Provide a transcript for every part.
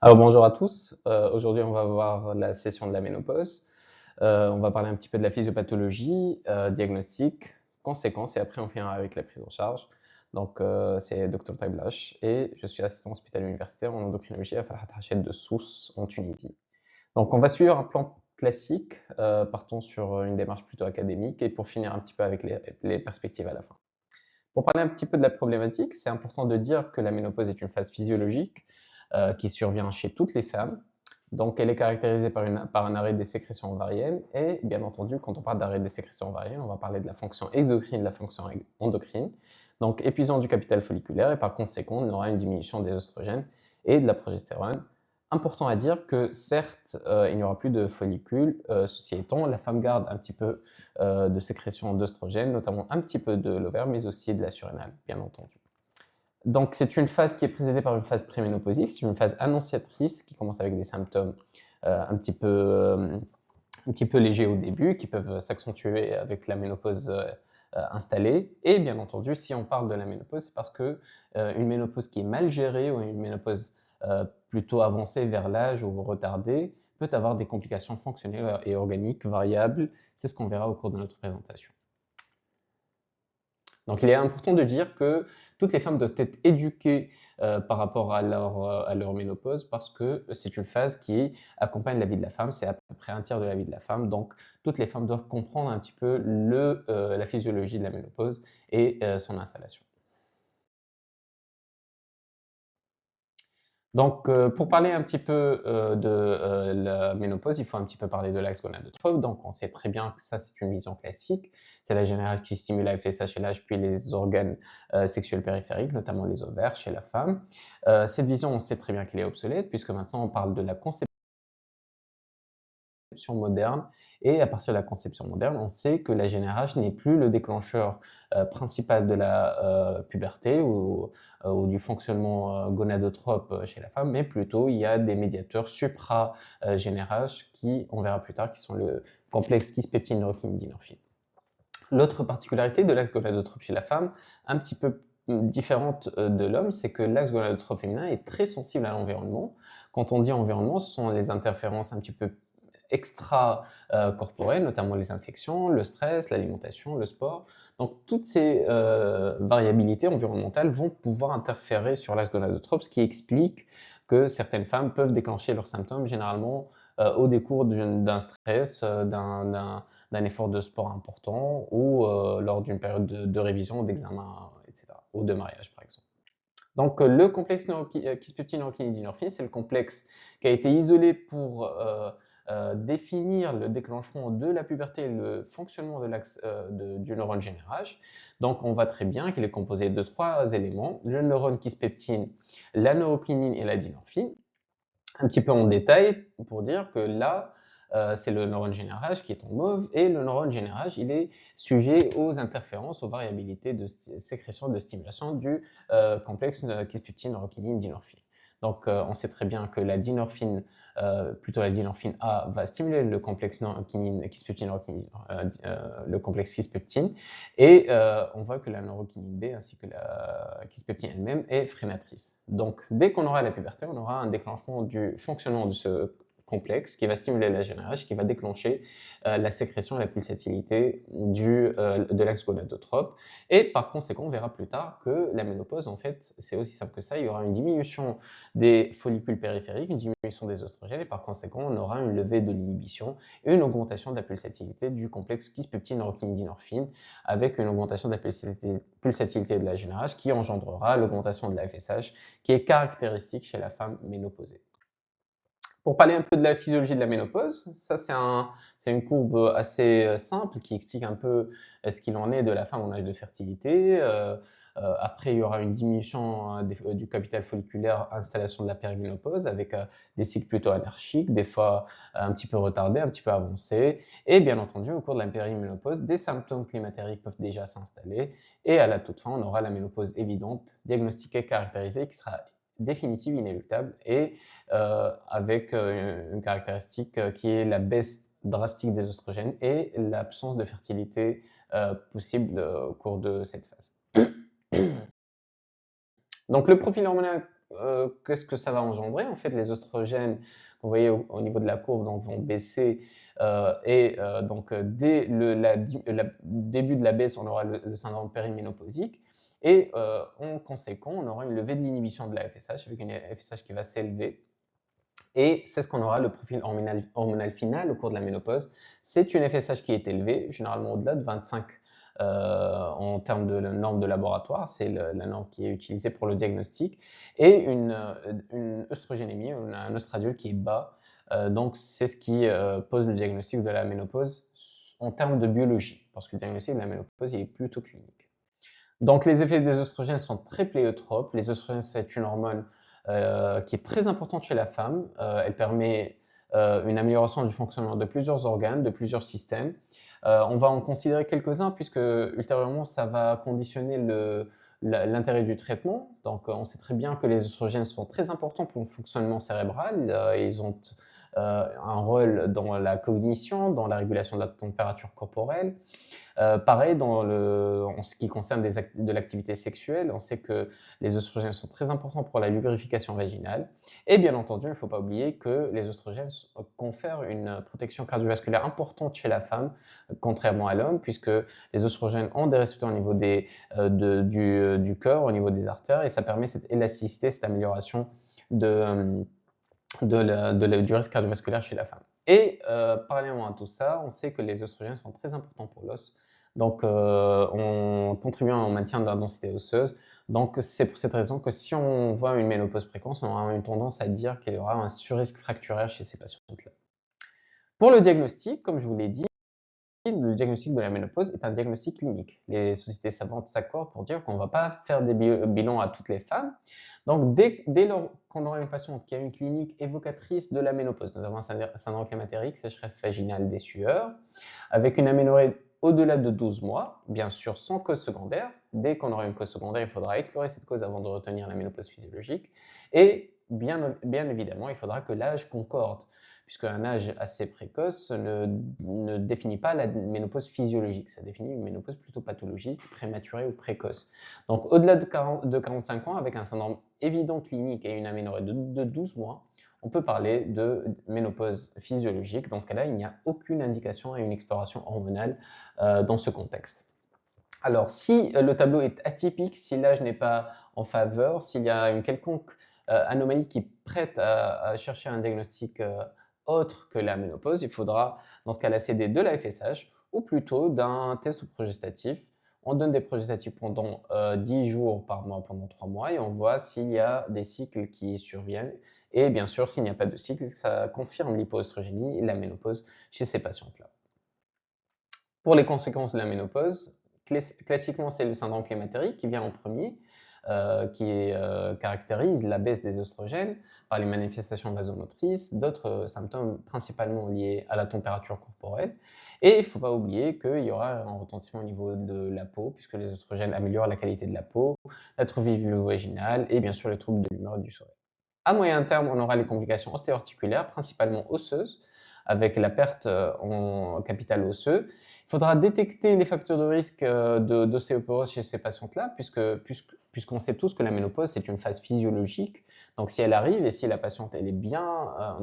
Alors bonjour à tous. Aujourd'hui, on va voir la session de la ménopause. On va parler un petit peu de la physiopathologie, diagnostic, conséquences et après on finira avec la prise en charge. Donc c'est Dr Taiblache et je suis assistant hospitalier universitaire en endocrinologie à Farhat Hached de Sousse en Tunisie. Donc on va suivre un plan classique, partons sur une démarche plutôt académique et pour finir un petit peu avec les perspectives à la fin. Pour parler un petit peu de la problématique, c'est important de dire que la ménopause est une phase physiologique qui survient chez toutes les femmes. Donc, elle est caractérisée par un arrêt des sécrétions ovariennes. Et bien entendu, quand on parle d'arrêt des sécrétions ovariennes, on va parler de la fonction exocrine, de la fonction endocrine. Donc, épuisement du capital folliculaire et par conséquent, on aura une diminution des oestrogènes et de la progestérone. Important à dire que certes, il n'y aura plus de follicules. Ceci étant, la femme garde un petit peu de sécrétion d'œstrogènes, notamment un petit peu de l'ovaire, mais aussi de la surrénale, bien entendu. Donc, c'est une phase qui est précédée par une phase préménopausique, c'est une phase annonciatrice qui commence avec des symptômes un petit peu légers au début, qui peuvent s'accentuer avec la ménopause installée. Et bien entendu, si on parle de la ménopause, c'est parce que une ménopause qui est mal gérée ou une ménopause plutôt avancée vers l'âge ou retardée peut avoir des complications fonctionnelles et organiques variables. C'est ce qu'on verra au cours de notre présentation. Donc il est important de dire que toutes les femmes doivent être éduquées par rapport à leur ménopause parce que c'est une phase qui accompagne la vie de la femme, c'est à peu près un tiers de la vie de la femme, donc toutes les femmes doivent comprendre un petit peu la physiologie de la ménopause et son installation. Donc, pour parler un petit peu de la ménopause, il faut un petit peu parler de l'axe gonadotrophe. Donc, on sait très bien que ça, c'est une vision classique. C'est la générale qui stimule la FSH et l'âge, puis les organes sexuels périphériques, notamment les ovaires chez la femme. Cette vision, on sait très bien qu'elle est obsolète, puisque maintenant, on parle de la conception moderne. Et à partir de la conception moderne, on sait que la GnRH n'est plus le déclencheur principal de la puberté ou du fonctionnement gonadotrope chez la femme, mais plutôt il y a des médiateurs supra-GnRH qui, on verra plus tard, qui sont le complexe kispeptine neurokinine dynorphine. L'autre particularité de l'axe gonadotrope chez la femme, un petit peu différente de l'homme, c'est que l'axe gonadotrope féminin est très sensible à l'environnement. Quand on dit environnement, ce sont les interférences un petit peu extra-corporelles, notamment les infections, le stress, l'alimentation, le sport. Donc toutes ces variabilités environnementales vont pouvoir interférer sur l'axe gonadotrope, ce qui explique que certaines femmes peuvent déclencher leurs symptômes généralement au décours d'un stress, d'un effort de sport important ou lors d'une période de révision, d'examen, etc. ou de mariage par exemple. Donc le complexe kispeptine-neurokinine-dynorphine, c'est le complexe qui a été isolé pour définir le déclenchement de la puberté et le fonctionnement de l'axe du neurone GnRH. Donc on voit très bien qu'il est composé de trois éléments, le neurone kispeptine, la neurokinine et la dynorphine. Un petit peu en détail pour dire que là, c'est le neurone GnRH qui est en mauve et le neurone GnRH, il est sujet aux interférences, aux variabilités de sécrétion, de stimulation du complexe kispeptine, neurokinine, dynorphine. Donc, on sait très bien que la dynorphine, plutôt la dynorphine A, va stimuler le complexe neurokinine, kispeptine, neurokinine, le complexe kispeptine, et on voit que la neurokinine B ainsi que la kispeptine elle-même est freinatrice. Donc, dès qu'on aura la puberté, on aura un déclenchement du fonctionnement de ce complexe qui va stimuler la GnRH, qui va déclencher la sécrétion et la pulsatilité de l'axe gonadotrope. Et par conséquent, on verra plus tard que la ménopause, en fait, c'est aussi simple que ça. Il y aura une diminution des follicules périphériques, une diminution des oestrogènes, et par conséquent, on aura une levée de l'inhibition et une augmentation de la pulsatilité du complexe kispeptine neurokinine dynorphine, avec une augmentation de la pulsatilité de la GnRH qui engendrera l'augmentation de la FSH, qui est caractéristique chez la femme ménopausée. Pour parler un peu de la physiologie de la ménopause, ça c'est une courbe assez simple qui explique un peu ce qu'il en est de la femme en âge de fertilité. Après, il y aura une diminution du capital folliculaire, installation de la périménopause avec des cycles plutôt anarchiques, des fois un petit peu retardés, un petit peu avancés. Et bien entendu, au cours de la périménopause, des symptômes climatériques peuvent déjà s'installer. Et à la toute fin, on aura la ménopause évidente, diagnostiquée, caractérisée, qui sera définitive, inéluctable et avec une caractéristique qui est la baisse drastique des oestrogènes et l'absence de fertilité possible au cours de cette phase. Donc le profil hormonal qu'est-ce que ça va engendrer? En fait, les oestrogènes, vous voyez au niveau de la courbe, donc vont baisser, donc dès le début de la baisse, on aura le syndrome périménopausique et en conséquent, on aura une levée de l'inhibition de la FSH avec une FSH qui va s'élever et c'est ce qu'on aura le profil hormonal final au cours de la ménopause. C'est une FSH qui est élevée, généralement au-delà de 25 en termes de la norme de laboratoire, c'est la norme qui est utilisée pour le diagnostic, et une œstrogénémie, un oestradiol qui est bas. Donc c'est ce qui pose le diagnostic de la ménopause en termes de biologie, parce que le diagnostic de la ménopause il est plutôt clinique. Donc les effets des oestrogènes sont très pléiotropes. Les oestrogènes, c'est une hormone qui est très importante chez la femme. Elle permet une amélioration du fonctionnement de plusieurs organes, de plusieurs systèmes. On va en considérer quelques-uns puisque ultérieurement, ça va conditionner l'intérêt du traitement. Donc on sait très bien que les oestrogènes sont très importants pour le fonctionnement cérébral. Ils ont un rôle dans la cognition, dans la régulation de la température corporelle. Pareil, en ce qui concerne de l'activité sexuelle, on sait que les oestrogènes sont très importants pour la lubrification vaginale. Et bien entendu, il ne faut pas oublier que les oestrogènes confèrent une protection cardiovasculaire importante chez la femme, contrairement à l'homme, puisque les oestrogènes ont des récepteurs au niveau du cœur, au niveau des artères, et ça permet cette élasticité, cette amélioration de, du risque cardiovasculaire chez la femme. Et parallèlement à tout ça, on sait que les oestrogènes sont très importants pour l'os, donc on contribue au maintien de la densité osseuse. Donc c'est pour cette raison que si on voit une ménopause précoce, on aura une tendance à dire qu'il y aura un surrisque fracturaire chez ces patientes-là. Pour le diagnostic, comme je vous l'ai dit, le diagnostic de la ménopause est un diagnostic clinique. Les sociétés savantes s'accordent pour dire qu'on ne va pas faire des bilans à toutes les femmes. Donc, dès lors qu'on aura une patiente qui a une clinique évocatrice de la ménopause, nous avons un syndrome climatérique, sécheresse vaginale des sueurs, avec une aménorrhée au-delà de 12 mois, bien sûr sans cause secondaire. Dès qu'on aura une cause secondaire, il faudra explorer cette cause avant de retenir la ménopause physiologique. Et bien évidemment, il faudra que l'âge concorde, puisqu'un âge assez précoce ne définit pas la ménopause physiologique, ça définit une ménopause plutôt pathologique, prématurée ou précoce. Donc au-delà de 45 ans, avec un syndrome évident clinique et une aménorrhée de 12 mois, on peut parler de ménopause physiologique. Dans ce cas-là, il n'y a aucune indication à une exploration hormonale dans ce contexte. Alors, si le tableau est atypique, si l'âge n'est pas en faveur, s'il y a une quelconque anomalie qui prête à chercher un diagnostic autre que la ménopause, il faudra dans ce cas-là céder de la FSH ou plutôt d'un test progestatif. On donne des progestatifs pendant 10 jours par mois, pendant 3 mois, et on voit s'il y a des cycles qui surviennent. Et bien sûr, s'il n'y a pas de cycle, ça confirme l'hypoœstrogénie et la ménopause chez ces patientes-là. Pour les conséquences de la ménopause, classiquement, c'est le syndrome climatérique qui vient en premier, qui caractérise la baisse des oestrogènes par les manifestations vasomotrices, d'autres symptômes principalement liés à la température corporelle. Et il ne faut pas oublier qu'il y aura un retentissement au niveau de la peau, puisque les oestrogènes améliorent la qualité de la peau, l'atrophy vulvo-vaginale et bien sûr les troubles de l'humeur et du sommeil. À moyen terme, on aura les complications ostéo-articulaires, principalement osseuses, avec la perte en capital osseux. Il faudra détecter les facteurs de risque d'ostéoporose chez ces patientes-là, puisqu'on sait tous que la ménopause, c'est une phase physiologique. Donc, si elle arrive et si la patiente elle est bien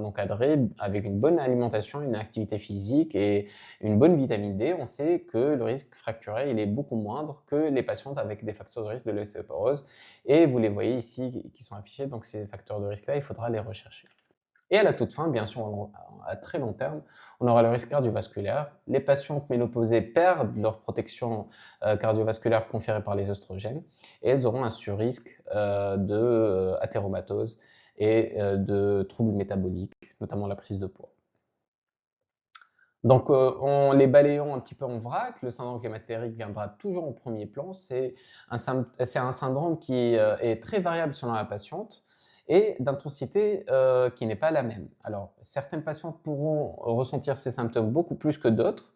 encadrée, avec une bonne alimentation, une activité physique et une bonne vitamine D, on sait que le risque fracturé il est beaucoup moindre que les patientes avec des facteurs de risque de l'ostéoporose. Et vous les voyez ici qui sont affichés, donc ces facteurs de risque-là, il faudra les rechercher. Et à la toute fin, bien sûr, à très long terme, on aura le risque cardiovasculaire. Les patientes ménopausées perdent leur protection cardiovasculaire conférée par les oestrogènes et elles auront un surrisque d'athéromatose et de troubles métaboliques, notamment la prise de poids. Donc, en les balayant un petit peu en vrac, le syndrome climatérique viendra toujours en premier plan. C'est un syndrome qui est très variable selon la patiente et d'intensité qui n'est pas la même. Alors, certaines patientes pourront ressentir ces symptômes beaucoup plus que d'autres.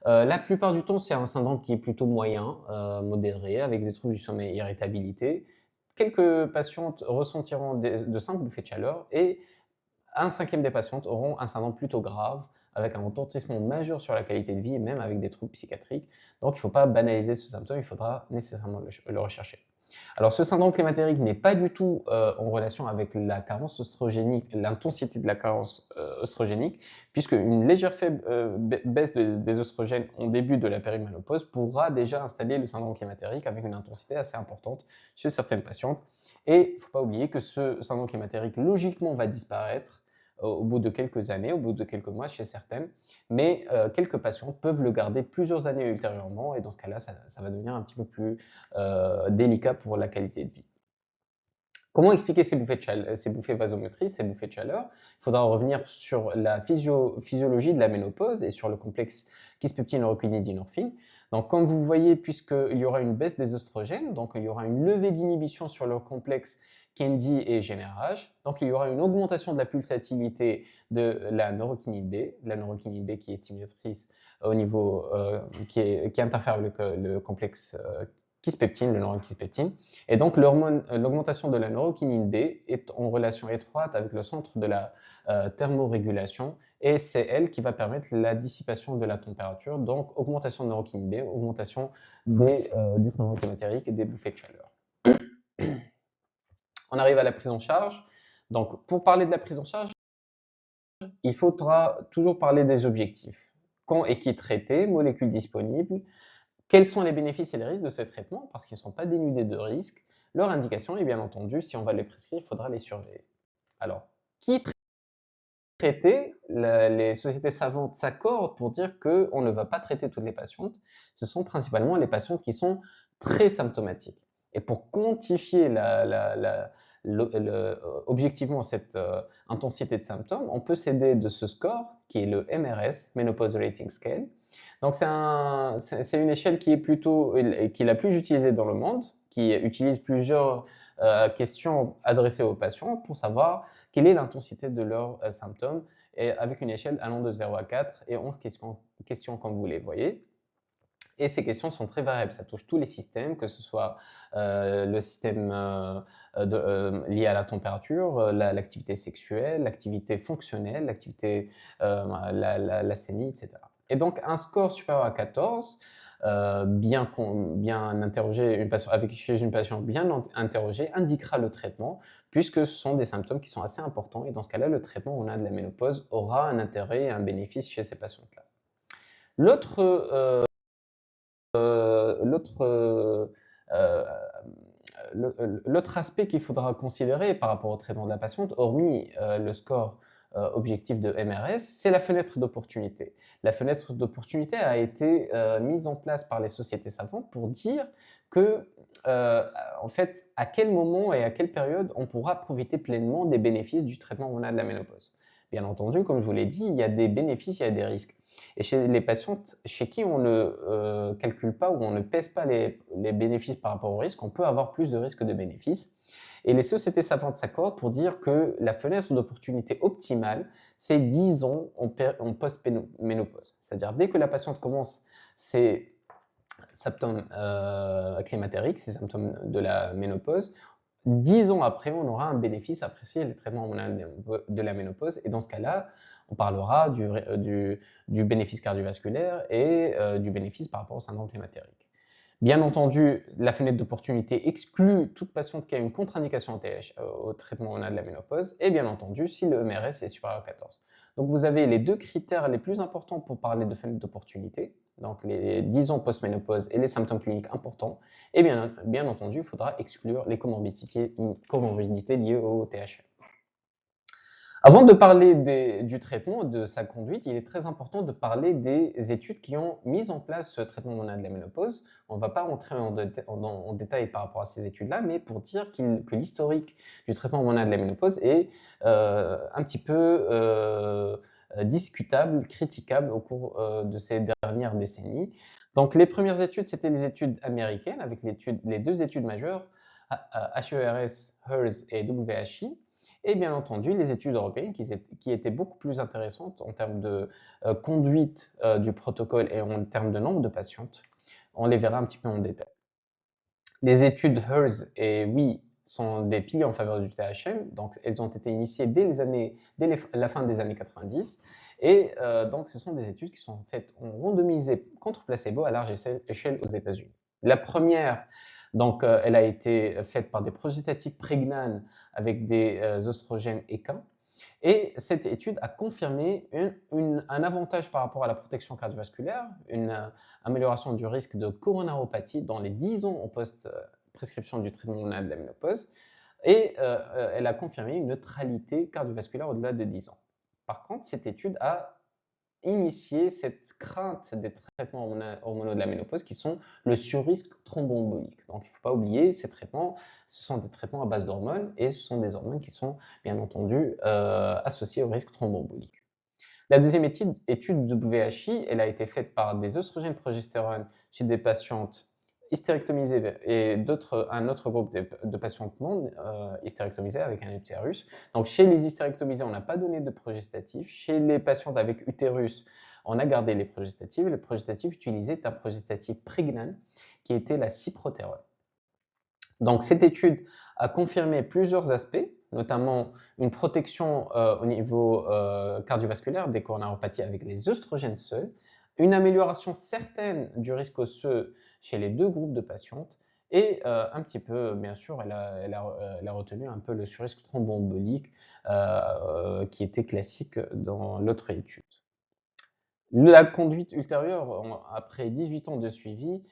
La plupart du temps, c'est un syndrome qui est plutôt moyen, modéré, avec des troubles du sommeil, irritabilité. Quelques patientes ressentiront de simples bouffées de chaleur et un cinquième des patientes auront un syndrome plutôt grave, avec un retentissement majeur sur la qualité de vie et même avec des troubles psychiatriques. Donc il ne faut pas banaliser ce symptôme, il faudra nécessairement le rechercher. Alors, ce syndrome climatérique n'est pas du tout en relation avec la carence œstrogénique, l'intensité de la carence œstrogénique, puisque une légère faible baisse des œstrogènes en début de la périménopause pourra déjà installer le syndrome climatérique avec une intensité assez importante chez certaines patientes. Et il ne faut pas oublier que ce syndrome climatérique, logiquement, va disparaître au bout de quelques années, au bout de quelques mois chez certaines, mais quelques patients peuvent le garder plusieurs années ultérieurement, et dans ce cas-là, ça va devenir un petit peu plus délicat pour la qualité de vie. Comment expliquer ces bouffées vasomotrices, ces bouffées de chaleur? Il faudra revenir sur la physiologie de la ménopause et sur le complexe kispeptine-uroquinine-dynorphine. Donc, comme vous voyez, puisqu'il y aura une baisse des oestrogènes, donc il y aura une levée d'inhibition sur le complexe KND et GnRH, donc il y aura une augmentation de la pulsatilité de la neurokinine B qui est stimulatrice au niveau, qui interfère avec le complexe kispeptine, le neurone kispeptine. Et donc, l'augmentation de la neurokinine B est en relation étroite avec le centre de la thermorégulation, et c'est elle qui va permettre la dissipation de la température, donc augmentation de neurokinine B, augmentation du syndrome climatérique et des bouffées de chaleur. On arrive à la prise en charge. Donc, pour parler de la prise en charge, il faudra toujours parler des objectifs. Quand et qui traiter, molécules disponibles, quels sont les bénéfices et les risques de ce traitement? Parce qu'ils ne sont pas dénudés de risques. Leur indication, et bien entendu, si on va les prescrire, il faudra les surveiller. Alors, qui traiter? Les sociétés savantes s'accordent pour dire qu'on ne va pas traiter toutes les patientes. Ce sont principalement les patientes qui sont très symptomatiques. Et pour quantifier objectivement cette intensité de symptômes, on peut s'aider de ce score qui est le MRS, Menopause Rating Scale. Donc c'est une échelle qui est la plus utilisée dans le monde, qui utilise plusieurs questions adressées aux patients pour savoir quelle est l'intensité de leurs symptômes, et avec une échelle allant de 0 à 4 et 11 questions comme vous les voyez. Et ces questions sont très variables, ça touche tous les systèmes, que ce soit le système lié à la température, l'activité sexuelle, l'activité fonctionnelle, l'activité, l'asthénie, etc. Et donc un score supérieur à 14, bien interrogé, chez une patiente bien interrogée, indiquera le traitement, puisque ce sont des symptômes qui sont assez importants, et dans ce cas-là, le traitement on a de la ménopause aura un intérêt et un bénéfice chez ces patientes-là. L'autre aspect qu'il faudra considérer par rapport au traitement de la patiente, hormis le score objectif de MRS, c'est la fenêtre d'opportunité. La fenêtre d'opportunité a été mise en place par les sociétés savantes pour dire que, en fait, à quel moment et à quelle période on pourra profiter pleinement des bénéfices du traitement hormonal de la ménopause. Bien entendu, comme je vous l'ai dit, il y a des bénéfices, il y a des risques. Et chez les patientes chez qui on ne calcule pas ou on ne pèse pas les bénéfices par rapport au risque, on peut avoir plus de risques que de bénéfices. Et les sociétés savantes s'accordent pour dire que la fenêtre d'opportunité optimale, c'est 10 ans en post-ménopause. C'est-à-dire dès que la patiente commence ses symptômes climatériques, ses symptômes de la ménopause, 10 ans après, on aura un bénéfice apprécié des traitements hormonaux de la ménopause. Et dans ce cas-là, on parlera du bénéfice cardiovasculaire et du bénéfice par rapport au syndrome climatérique. Bien entendu, la fenêtre d'opportunité exclut toute patiente qui a une contre-indication au traitement hormonal de la ménopause, et bien entendu, si le MRS est supérieur à 14. Donc vous avez les deux critères les plus importants pour parler de fenêtre d'opportunité, donc les 10 ans post-ménopause et les symptômes cliniques importants, et bien entendu, il faudra exclure les comorbidités liées au THM. Avant de parler du traitement, de sa conduite, il est très important de parler des études qui ont mis en place ce traitement hormonal de la ménopause. On ne va pas rentrer en détail par rapport à ces études-là, mais pour dire que l'historique du traitement hormonal de la ménopause est un petit peu discutable, critiquable au cours de ces dernières décennies. Donc les premières études, c'était les études américaines, avec les deux études majeures, HERS, HERS et WHI. Et bien entendu, les études européennes qui étaient beaucoup plus intéressantes en termes de conduite du protocole et en termes de nombre de patientes. On les verra un petit peu en détail. Les études HERS et WHI sont des piliers en faveur du THM, donc elles ont été initiées dès la fin des années 90, et donc ce sont des études qui sont faites, randomisées contre placebo à large échelle aux États-Unis. La première Donc, elle a été faite par des progestatifs prégnanes avec des oestrogènes équins. Et cette étude a confirmé un avantage par rapport à la protection cardiovasculaire, une amélioration du risque de coronaropathie dans les 10 ans en post-prescription du traitement hormonal de la ménopause. Et elle a confirmé une neutralité cardiovasculaire au-delà de 10 ans. Par contre, cette étude a initié cette crainte des traitements hormonaux de la ménopause qui sont le surrisque thromboembolique. Donc il ne faut pas oublier, ces traitements, ce sont des traitements à base d'hormones et ce sont des hormones qui sont bien entendu associées au risque thromboembolique. La deuxième étude WHI, elle a été faite par des œstrogènes progestérone chez des patientes hystérectomisées et un autre groupe de patientes non hystérectomisées avec un utérus. Donc chez les hystérectomisés, on n'a pas donné de progestatif. Chez les patientes avec utérus, on a gardé les progestatifs. Le progestatif utilisé est un progestatif prégnant qui était la cyproterone. Donc cette étude a confirmé plusieurs aspects, notamment une protection au niveau cardiovasculaire des coronaropathies avec les œstrogènes seuls, une amélioration certaine du risque osseux chez les deux groupes de patientes, et un petit peu, bien sûr, elle a retenu un peu le surrisque thromboembolique qui était classique dans l'autre étude. La conduite ultérieure, après 18 ans de suivi,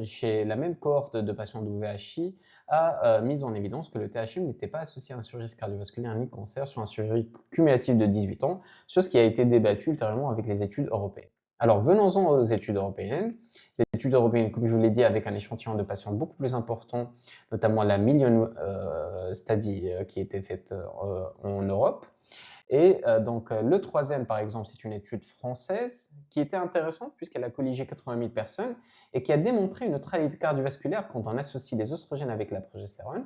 chez la même cohorte de patients WHI, a mis en évidence que le THM n'était pas associé à un surrisque cardiovasculaire ni cancer sur un survie cumulatif de 18 ans, chose qui a été débattue ultérieurement avec les études européennes. Alors venons-en aux études européennes. Les études européennes, comme je vous l'ai dit, avec un échantillon de patients beaucoup plus important, notamment la Million Study qui a été faite en Europe. Et donc, le troisième, par exemple, c'est une étude française qui était intéressante puisqu'elle a colligé 80 000 personnes et qui a démontré une neutralité cardiovasculaire quand on associe les oestrogènes avec la progestérone,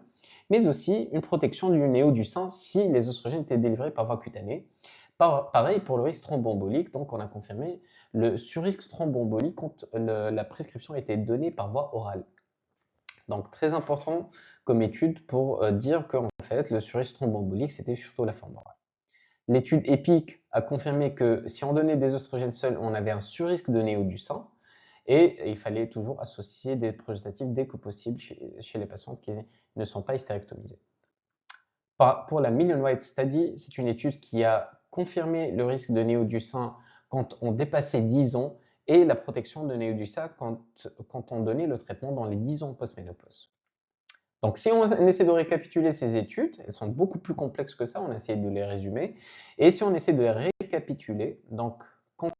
mais aussi une protection du néo du sein si les oestrogènes étaient délivrés par voie cutanée. Pareil pour le risque thromboembolique, donc on a confirmé le surrisque thromboembolique quand la prescription était donnée par voie orale. Donc très important comme étude pour dire qu'en fait le surrisque thromboembolique c'était surtout la forme orale. L'étude EPIC a confirmé que si on donnait des oestrogènes seuls, on avait un surrisque de néo du sein et il fallait toujours associer des progestatifs dès que possible chez les patientes qui ne sont pas hystérectomisées. Pour la Million White Study, c'est une étude qui a confirmé le risque de néo du sein quand on dépassait 10 ans et la protection de néo du sein quand on donnait le traitement dans les 10 ans post-ménopause. Donc, si on essaie de récapituler ces études, elles sont beaucoup plus complexes que ça, on a essayé de les résumer. Et si on essaie de les récapituler, donc quand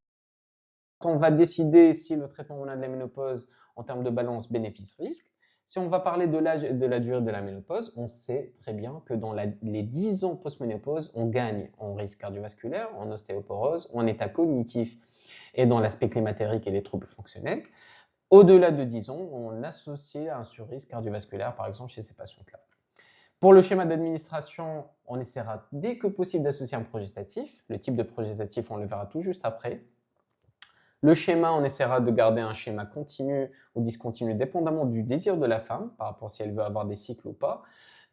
on va décider si le traitement hormonal de la ménopause en termes de balance bénéfice-risque, si on va parler de l'âge et de la durée de la ménopause, on sait très bien que dans les 10 ans post-ménopause, on gagne en risque cardiovasculaire, en ostéoporose, en état cognitif et dans l'aspect climatérique et les troubles fonctionnels. Au-delà de 10 ans, on associe un surrisque cardiovasculaire, par exemple, chez ces patients-là. Pour le schéma d'administration, on essaiera dès que possible d'associer un progestatif. Le type de progestatif, on le verra tout juste après. Le schéma, on essaiera de garder un schéma continu ou discontinu, dépendamment du désir de la femme, par rapport à si elle veut avoir des cycles ou pas.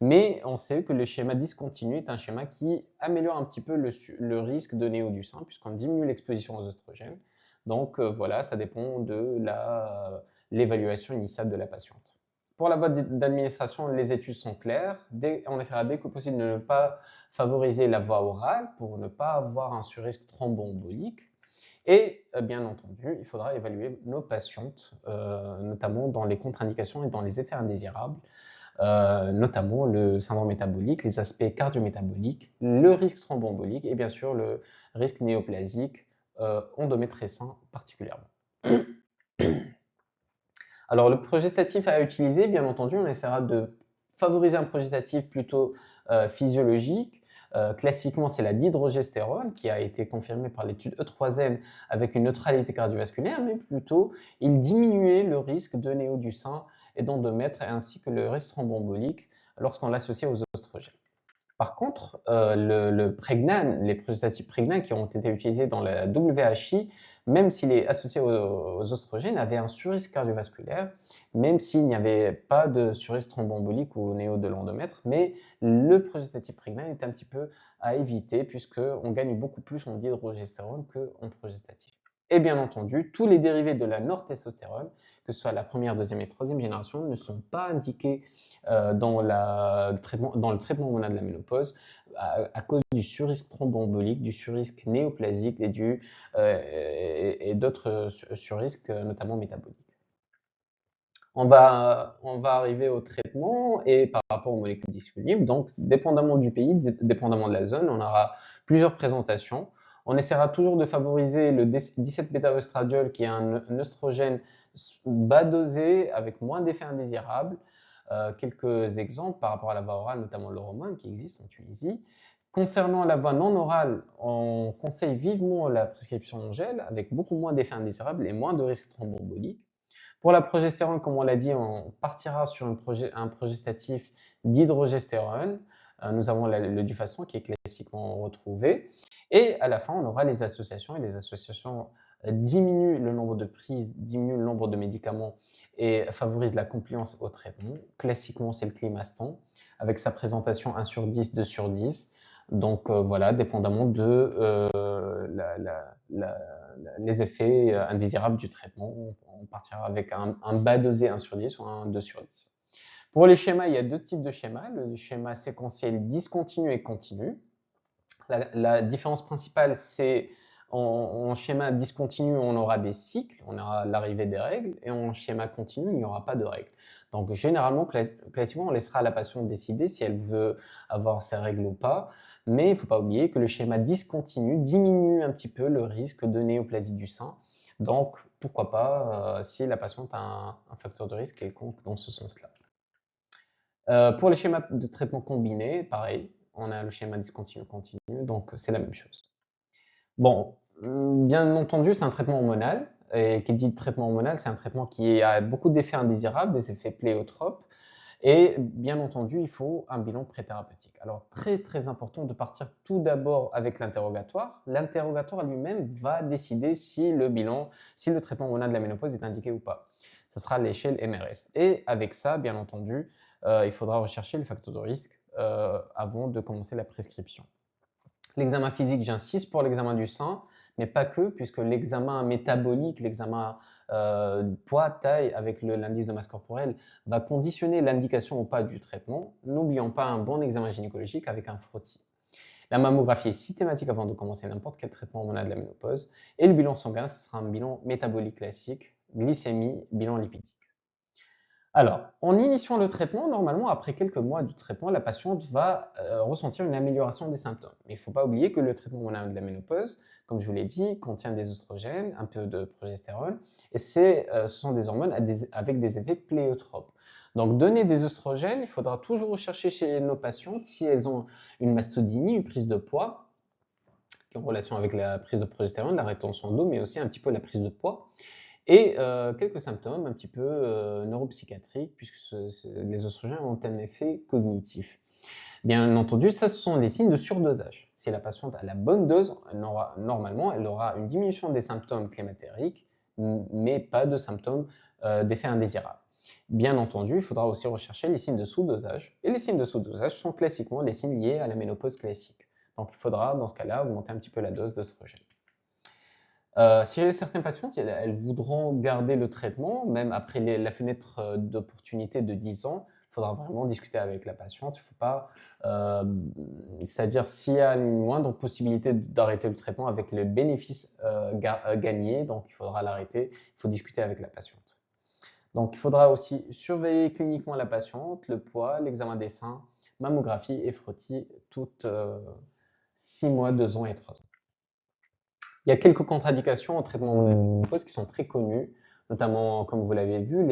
Mais on sait que le schéma discontinu est un schéma qui améliore un petit peu le risque de néo du sein, puisqu'on diminue l'exposition aux oestrogènes. Donc voilà, ça dépend de l'évaluation initiale de la patiente. Pour la voie d'administration, les études sont claires. On essaiera dès que possible de ne pas favoriser la voie orale pour ne pas avoir un surrisque thromboembolique. Et bien entendu, il faudra évaluer nos patientes, notamment dans les contre-indications et dans les effets indésirables, notamment le syndrome métabolique, les aspects cardiométaboliques, le risque thromboembolique et bien sûr le risque néoplasique endométrescin particulièrement. Alors le progestatif à utiliser, bien entendu, on essaiera de favoriser un progestatif plutôt physiologique. Classiquement, c'est la dihydrogestérone qui a été confirmée par l'étude E3N avec une neutralité cardiovasculaire, mais plutôt il diminuait le risque de néo du sein et d'endomètre ainsi que le risque thromboembolique lorsqu'on l'associe aux oestrogènes. Par contre, les progestatifs prégnants qui ont été utilisés dans la WHI, même s'il est associé aux oestrogènes, avaient un surrisque cardiovasculaire, même s'il n'y avait pas de surrisque thromboembolique ou néo de l'endomètre, mais le progestatif prégnant est un petit peu à éviter puisqu'on gagne beaucoup plus en dihydrogestérone qu'en progestatif. Et bien entendu, tous les dérivés de la nortestostérone, que ce soit la première, deuxième et troisième génération, ne sont pas indiqués dans le traitement hormonal de la ménopause à cause du surrisque thromboembolique, du surrisque néoplasique et d'autres surrisques, notamment métaboliques. On va arriver au traitement et par rapport aux molécules disponibles. Donc, dépendamment du pays, dépendamment de la zone, on aura plusieurs présentations. On essaiera toujours de favoriser le 17-bêta-œstradiol, qui est un œstrogène bas dosé avec moins d'effets indésirables. Quelques exemples par rapport à la voie orale, notamment l'Oromone qui existe en Tunisie. Concernant la voie non orale, on conseille vivement la prescription en gel avec beaucoup moins d'effets indésirables et moins de risques thromboemboliques. Pour la progestérone, comme on l'a dit, on partira sur un progestatif d'hydrogestérone. Nous avons le Dufaston qui est classiquement retrouvé. Et à la fin, on aura les associations. Et les associations diminuent le nombre de prises, diminuent le nombre de médicaments et favorisent la compliance au traitement. Classiquement, c'est le Climaston, avec sa présentation 1 sur 10, 2 sur 10. Donc voilà, dépendamment de les effets indésirables du traitement, on partira avec un bas dosé 1 sur 10 ou un 2 sur 10. Pour les schémas, il y a deux types de schémas, le schéma séquentiel discontinu et continu. La différence principale, c'est en schéma discontinu, on aura des cycles, on aura l'arrivée des règles, et en schéma continu, il n'y aura pas de règles. Donc généralement, classiquement, on laissera la patiente décider si elle veut avoir ses règles ou pas, mais il ne faut pas oublier que le schéma discontinu diminue un petit peu le risque de néoplasie du sein. Donc pourquoi pas si la patiente a un facteur de risque quelconque dans ce sens-là. Pour les schémas de traitement combinés, pareil, on a le schéma discontinu-continu, donc c'est la même chose. Bon, bien entendu, c'est un traitement hormonal, et qui dit traitement hormonal, c'est un traitement qui a beaucoup d'effets indésirables, des effets pléiotropes, et bien entendu, il faut un bilan préthérapeutique. Alors, très très important de partir tout d'abord avec l'interrogatoire. L'interrogatoire lui-même va décider si le traitement hormonal de la ménopause est indiqué ou pas. Ce sera l'échelle MRS. Et avec ça, bien entendu, il faudra rechercher le facteur de risque avant de commencer la prescription. L'examen physique, j'insiste pour l'examen du sein, mais pas que, puisque l'examen métabolique, l'examen poids, taille avec l'indice de masse corporelle va conditionner l'indication ou pas du traitement. N'oublions pas un bon examen gynécologique avec un frottis. La mammographie est systématique avant de commencer n'importe quel traitement hormonal de la ménopause. Et le bilan sanguin, ce sera un bilan métabolique classique, glycémie, bilan lipidique. Alors, en initiant le traitement, normalement, après quelques mois du traitement, la patiente va ressentir une amélioration des symptômes. Mais il ne faut pas oublier que le traitement hormonal de la ménopause, comme je vous l'ai dit, contient des oestrogènes, un peu de progestérone, et ce sont des hormones avec des effets pléiotropes. Donc, donner des oestrogènes, il faudra toujours rechercher chez nos patientes si elles ont une mastodynie, une prise de poids, qui est en relation avec la prise de progestérone, la rétention d'eau, mais aussi un petit peu la prise de poids. Et quelques symptômes un petit peu neuropsychiatriques, puisque les oestrogènes ont un effet cognitif. Bien entendu, ça, ce sont des signes de surdosage. Si la patiente a la bonne dose, normalement, elle aura une diminution des symptômes climatériques, mais pas de symptômes d'effet indésirable. Bien entendu, il faudra aussi rechercher les signes de sous-dosage. Et les signes de sous-dosage sont classiquement les signes liés à la ménopause classique. Donc il faudra, dans ce cas-là, augmenter un petit peu la dose d'œstrogène. Si certaines patientes, elles voudront garder le traitement, même après la fenêtre d'opportunité de 10 ans, il faudra vraiment discuter avec la patiente. Il faut pas, c'est-à-dire s'il y a une moindre possibilité d'arrêter le traitement avec le bénéfice gagné, donc il faudra l'arrêter. Il faut discuter avec la patiente. Donc il faudra aussi surveiller cliniquement la patiente, le poids, l'examen des seins, mammographie et frottis, toutes 6 mois, 2 ans et 3 ans. Il y a quelques contre-indications au traitement de la ménopause qui sont très connues, notamment, comme vous l'avez vu,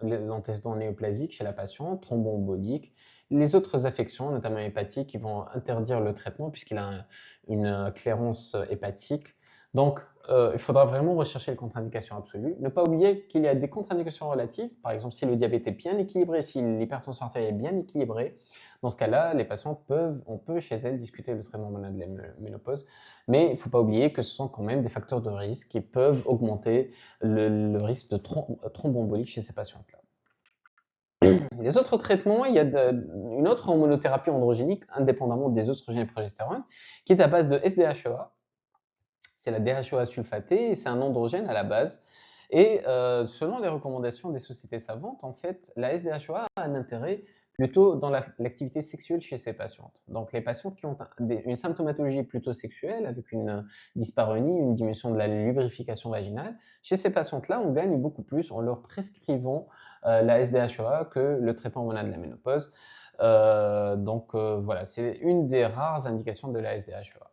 l'antécédent néoplasique chez la patiente, thromboembolique, les autres affections, notamment hépatiques, qui vont interdire le traitement puisqu'il a une clairance hépatique. Donc, il faudra vraiment rechercher les contre-indications absolues. Ne pas oublier qu'il y a des contre-indications relatives, par exemple si le diabète est bien équilibré, si l'hypertension artérielle est bien équilibrée. Dans ce cas-là, les patients on peut chez elles discuter le traitement hormonal de la ménopause, mais il ne faut pas oublier que ce sont quand même des facteurs de risque qui peuvent augmenter le risque de thromboembolique chez ces patientes-là. Les autres traitements, il y a une autre hormonothérapie androgénique, indépendamment des oestrogènes et progestérone, qui est à base de SDHEA. C'est la DHEA sulfatée et c'est un androgène à la base. Et selon les recommandations des sociétés savantes, en fait, la SDHEA a un intérêt plutôt dans l'activité sexuelle chez ces patientes. Donc, les patientes qui ont une symptomatologie plutôt sexuelle, avec une dyspareunie, une diminution de la lubrification vaginale, chez ces patientes-là, on gagne beaucoup plus en leur prescrivant la SDHEA que le traitement hormonal de la ménopause. Voilà, c'est une des rares indications de la SDHEA.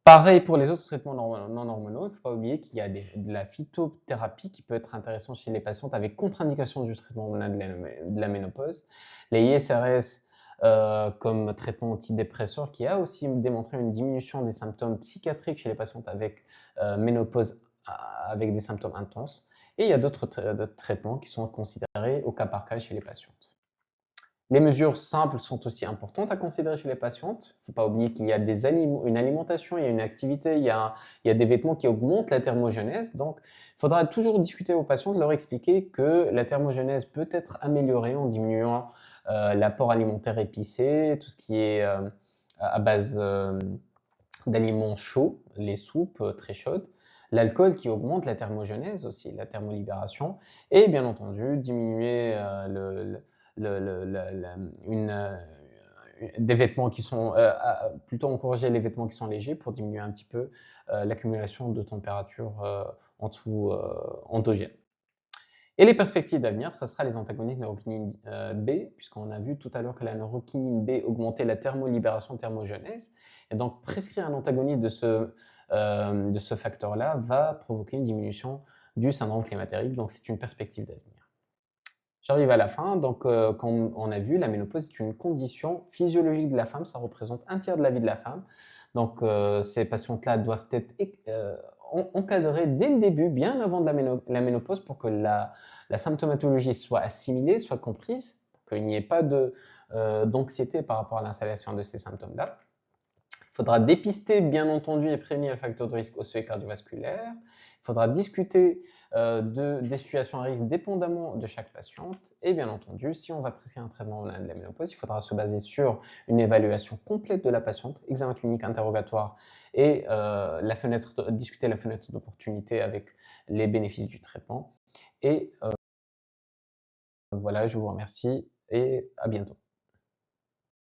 Pareil pour les autres traitements non hormonaux, il ne faut pas oublier qu'il y a de la phytothérapie qui peut être intéressante chez les patientes avec contre-indication du traitement hormonal de la ménopause. Les ISRS comme traitement antidépresseur qui a aussi démontré une diminution des symptômes psychiatriques chez les patientes avec ménopause avec des symptômes intenses. Et il y a d'autres traitements qui sont considérés au cas par cas chez les patientes. Les mesures simples sont aussi importantes à considérer chez les patientes. Il ne faut pas oublier qu'il y a une alimentation, il y a une activité, il y a des vêtements qui augmentent la thermogenèse. Donc, il faudra toujours discuter aux patientes, leur expliquer que la thermogenèse peut être améliorée en diminuant l'apport alimentaire épicé, tout ce qui est à base d'aliments chauds, les soupes très chaudes, l'alcool qui augmente la thermogenèse aussi, la thermolibération, et bien entendu diminuer des vêtements qui sont plutôt encourager les vêtements qui sont légers pour diminuer un petit peu l'accumulation de température en dessous endogène. Et les perspectives d'avenir, ça sera les antagonistes neurokinine B, puisqu'on a vu tout à l'heure que la neurokinine B augmentait la thermolibération thermogenèse. Et donc, prescrire un antagoniste de ce facteur-là va provoquer une diminution du syndrome climatérique. Donc, c'est une perspective d'avenir. J'arrive à la fin. Donc, comme on a vu, la ménopause est une condition physiologique de la femme. Ça représente un tiers de la vie de la femme. Donc, ces patientes-là doivent être encadrées dès le début, bien avant de la ménopause, pour que la symptomatologie soit assimilée, soit comprise, pour qu'il n'y ait pas d'anxiété par rapport à l'installation de ces symptômes-là. Il faudra dépister, bien entendu, et prévenir le facteur de risque osseux et cardiovasculaire. Il faudra discuter des situations à risque dépendamment de chaque patiente. Et bien entendu, si on va prescrire un traitement de la ménopause, il faudra se baser sur une évaluation complète de la patiente, examen clinique, interrogatoire et discuter la fenêtre d'opportunité avec les bénéfices du traitement. Et voilà, je vous remercie et à bientôt.